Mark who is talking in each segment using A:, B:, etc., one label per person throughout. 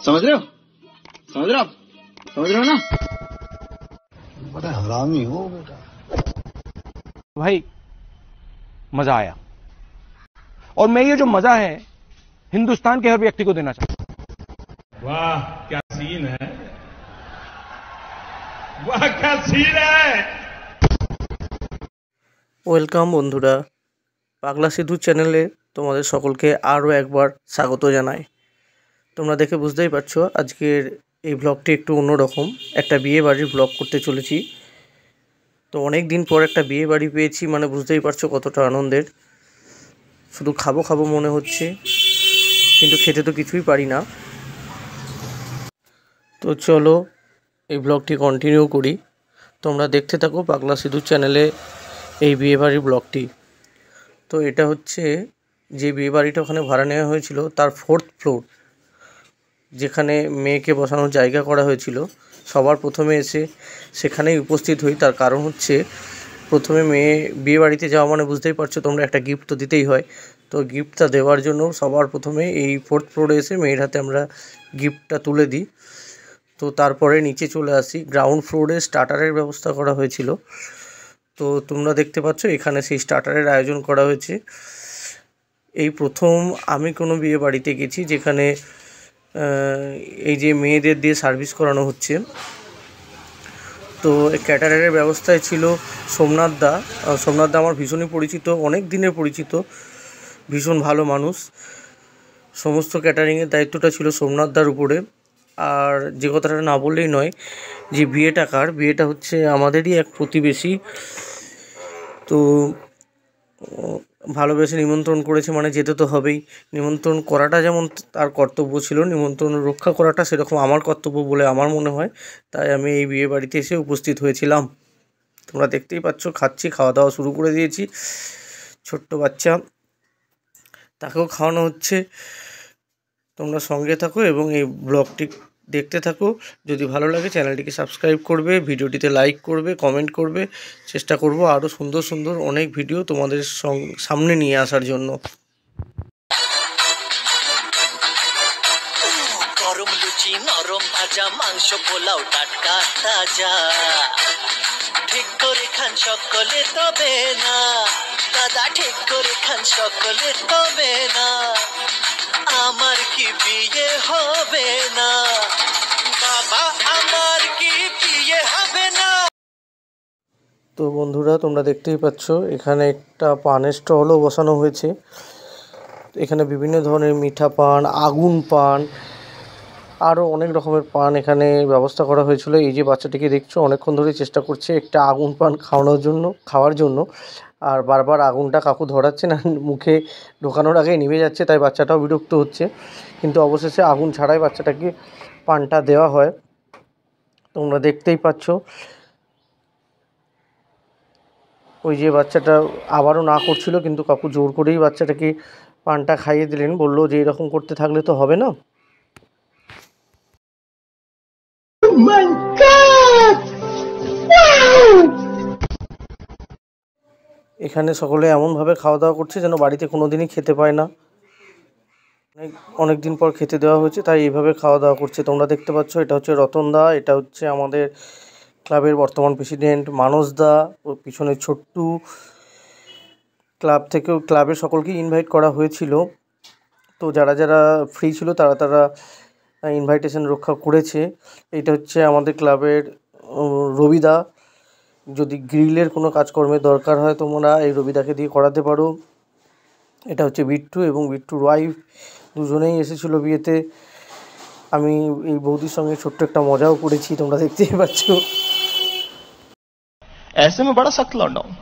A: समझ रहे हो समझ रहे हो आप समझ रहे हो ना।
B: बड़ा हरामी हो बेटा।
C: भाई मजा आया और मैं ये जो मजा है हिंदुस्तान के हर व्यक्ति को देना चाहता हूं।
D: वाह क्या सीन है, वाह क्या सीन है।
E: ওয়েলকাম বন্ধুরা, পাগলা সিধু চ্যানেলে তোমাদের সকলকে আরও একবার স্বাগত জানাই। তোমরা দেখে বুঝতেই পারছো আজকের এই ব্লগটি একটু অন্যরকম, একটা বিয়ে বাড়ির ব্লগ করতে চলেছি। তো অনেক দিন পর একটা বিয়ে বাড়ি পেয়েছি, মানে বুঝতেই পারছো কতটা আনন্দের। শুধু খাবো খাবো মনে হচ্ছে, কিন্তু খেতে তো কিছুই পারি না। তো চলো এই ব্লগটি কন্টিনিউ করি, তোমরা দেখতে থাকো পাগলা সিধু চ্যানেলে এই বিয়েবাড়ির ব্লগটি। তো এটা হচ্ছে যে বিয়েবাড়িটা ওখানে ভাড়া নেওয়া হয়েছিল তার 4th ফ্লোর, যেখানে মেয়েকে বসানোর জায়গা করা হয়েছিল। সবার প্রথমে এসে সেখানেই উপস্থিত হই, তার কারণ হচ্ছে প্রথমে মেয়ে বিয়েবাড়িতে যাওয়া মানে বুঝতেই পারছো তোমরা, একটা গিফট তো দিতেই হয়। তো গিফটটা দেওয়ার জন্য সবার প্রথমে এই 4th ফ্লোরে এসে মেয়ের হাতে আমরা গিফটটা তুলে দিই। তো তারপরে নিচে চলে আসি, গ্রাউন্ড ফ্লোরে স্টার্টারের ব্যবস্থা করা হয়েছিল। তো তোমরা দেখতে পাচ্ছ এখানে সেই স্টার্টারের আয়োজন করা হয়েছে। এই প্রথম আমি কোনো বিয়ে বাড়িতে গেছি যেখানে এই যে মেয়েদের দিয়ে সার্ভিস করানো হচ্ছে। তো ক্যাটারারের ব্যবস্থায় ছিল সোমনাথ দা। সোমনাথ দা আমার ভীষণই পরিচিত, অনেক দিনের পরিচিত, ভীষণ ভালো মানুষ। সমস্ত ক্যাটারিংয়ের দায়িত্বটা ছিল সোমনাথ দার উপরে। আর যে কথাটা না বললেই নয়, যে বিয়েটা কার, বিয়েটা হচ্ছে আমাদেরই এক প্রতিবেশী। তো ভালোবেসে নিমন্ত্রণ করেছে মানে যেতে তো হবেই। নিমন্ত্রণ করাটা যেমন তার কর্তব্য ছিল, নিমন্ত্রণ রক্ষা করাটা সেরকম আমার কর্তব্য বলে আমার মনে হয়। তাই আমি এই বিয়ে বাড়িতে এসে উপস্থিত হয়েছিলাম। তোমরা দেখতেই পাচ্ছ খাচ্ছি, খাওয়া দাওয়া শুরু করে দিয়েছি। ছোট্ট বাচ্চা, তাকেও খাওয়ানো হচ্ছে। তোমরা সঙ্গে থাকো এবং এই ব্লগটি দেখতে থাকো। যদি ভালো লাগে চ্যানেলটিকে সাবস্ক্রাইব করবে, ভিডিওটিতে লাইক করবে, কমেন্ট করবে। চেষ্টা করব আরও সুন্দর সুন্দর অনেক ভিডিও তোমাদের সামনে নিয়ে আসার জন্য।
F: গরম লুচি, নরম ভাজা, মাংস, পোলাও টাটকা তাজা, ঠিক করে খান সকলে তবে না দাদা, ঠিক করে খান সকলে তবে না, আমার কি বিয়ে হবে না বাবা, আমার কি বিয়ে হবে না।
E: তো বন্ধুরা তোমরা দেখতেই পাচ্ছ এখানে একটা পানের স্টলও বসানো হয়েছে। এখানে বিভিন্ন ধরনের মিঠা পান, আগুন পান, আরও অনেক রকমের পান এখানে ব্যবস্থা করা হয়েছিল। এই যে বাচ্চাটিকে দেখছো অনেকক্ষণ ধরে চেষ্টা করছে একটা আগুন পান খাওয়ার জন্য, আর বারবার আগুনটা কাকু ধরাচ্ছে না, মুখে ঢোকানোর আগেই নিভে যাচ্ছে, তাই বাচ্চাটাও বিরক্ত হচ্ছে। কিন্তু অবশেষে আগুন ছাড়াই বাচ্চাটাকে পানটা দেওয়া হয়। তোমরা দেখতেই পাচ্ছ ওই যে বাচ্চাটা আবারও না করছিল, কিন্তু কাকু জোর করেই বাচ্চাটাকে পানটা খাইয়ে দিলেন, বললো যে এরকম করতে থাকলে তো হবে না। এখানে সকলে এমনভাবে খাওয়া দাওয়া করছে যেন বাড়িতে কোনো দিনই খেতে পায় না। অনেক দিন পর খেতে দেওয়া হয়েছে, তাই এইভাবে খাওয়া দাওয়া করছে। তোমরা দেখতে পাচ্ছ এটা হচ্ছে রতন দা, এটা হচ্ছে আমাদের ক্লাবের বর্তমান প্রেসিডেন্ট মানস দা, ও পিছনে ছোট্টু। ক্লাবের সকলকেই ইনভাইট করা হয়েছিল। তো যারা যারা ফ্রি ছিল তারা ইনভাইটেশন রক্ষা করেছে। এটা হচ্ছে আমাদের ক্লাবের রবিদা। যদি গ্রিলের কোনো কাজকর্মের দরকার হয় তোমরা এই রবিদাকে দিয়ে করাতে পারো। এটা হচ্ছে বিট্টু এবং বিট্টুর ওয়াইফ, দুজনেই এসেছিলো বিয়েতে। আমি এই বৌদির সঙ্গে ছোট্ট একটা মজাও করেছি, তোমরা দেখতেই পাচ্ছ।
G: ऐसे में बड़ा सख्त लौंडा हूं,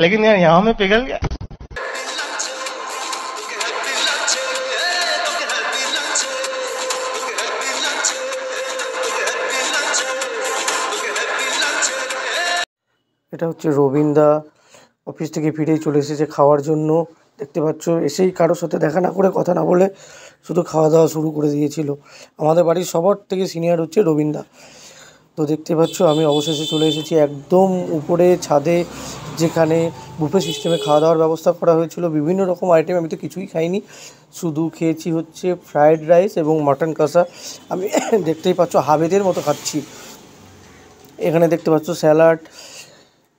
G: लेकिन यार यहां में पिघल गया।
E: এটা হচ্ছে রবীন্দা, অফিস থেকে ফিরেই চলে এসেছে খাওয়ার জন্য। দেখতে পাচ্ছ এসেই কারোর সাথে দেখা না করে, কথা না বলে শুধু খাওয়া দাওয়া শুরু করে দিয়েছিল। আমাদের বাড়ির সবার থেকে সিনিয়র হচ্ছে রবীন্দা। তো দেখতে পাচ্ছ আমি অবশেষে চলে এসেছি একদম উপরে ছাদে, যেখানে বুফে সিস্টেমে খাওয়া দাওয়ার ব্যবস্থা করা হয়েছিল। বিভিন্ন রকম আইটেম, আমি তো কিছুই খাইনি, শুধু খেয়েছি হচ্ছে ফ্রায়েড রাইস এবং মাটন কষা। আমি দেখতেই পাচ্ছ হাবেদের মতো খাচ্ছি। এখানে দেখতে পাচ্ছ স্যালাড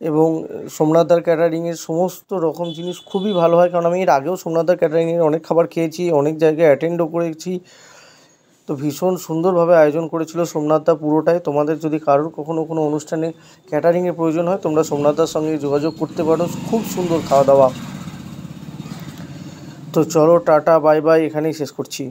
E: এবং সোমনাথদার ক্যাটারিংয়ের সমস্ত রকম জিনিস খুবই ভালো হয়, কারণ আমি এর আগেও সোমনাথদার ক্যাটারিংয়ের অনেক খাবার খেয়েছি, অনেক জায়গায় অ্যাটেন্ডও করেছি। তো ভীষণ সুন্দরভাবে আয়োজন করেছিল সোমনাথদা পুরোটাই। তোমাদের যদি কারোর কখনো কোনো অনুষ্ঠানে ক্যাটারিংয়ের প্রয়োজন হয়, তোমরা সোমনাথদার সঙ্গে যোগাযোগ করতে পারো। খুব সুন্দর খাওয়া দাওয়া। তো চলো, টাটা বাই বাই, এখানেই শেষ করছি।